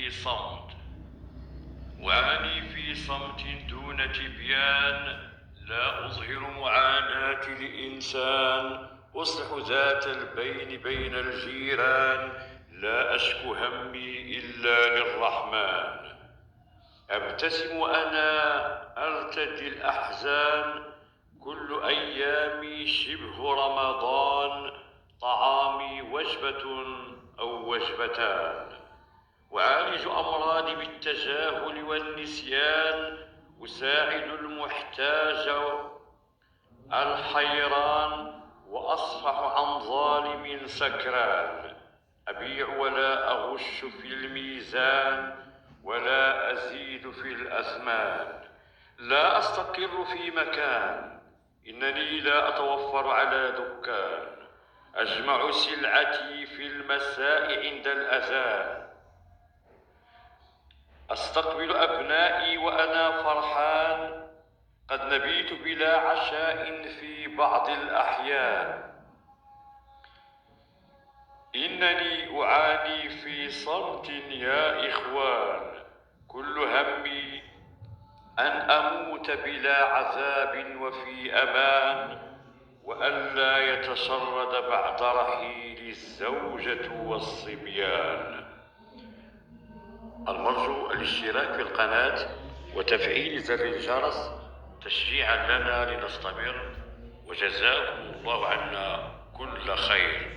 في صمت، أعاني في صمت دون تبيان، لا أظهر معاناتي لإنسان، أصلح ذات البين بين الجيران، لا أشكو همي إلا للرحمن. أبتسم أنا أرتدي الأحزان، كل أيامي شبه رمضان، طعامي وجبة أو وجبتان، أعالج أمراضي بالتجاهل والنسيان، أساعد المحتاج الحيران، وأصفح عن ظالم سكران، أبيع ولا أغش في الميزان، ولا أزيد في الأثمان، لا أستقر في مكان، إنني لا أتوفر على دكان، أجمع سلعتي في المساء عند الأذان، أستقبل أبنائي وأنا فرحان، قد نبيت بلا عشاء في بعض الأحيان، إنني أعاني في صمت يا إخوان، كل همي أن أموت بلا عذاب وفي أمان، وألا يتشرد بعد رحيل الزوجة والصبيان. المرجو الاشتراك في القناة وتفعيل زر الجرس تشجيعا لنا لنستمر، وجزاكم الله عنا كل خير.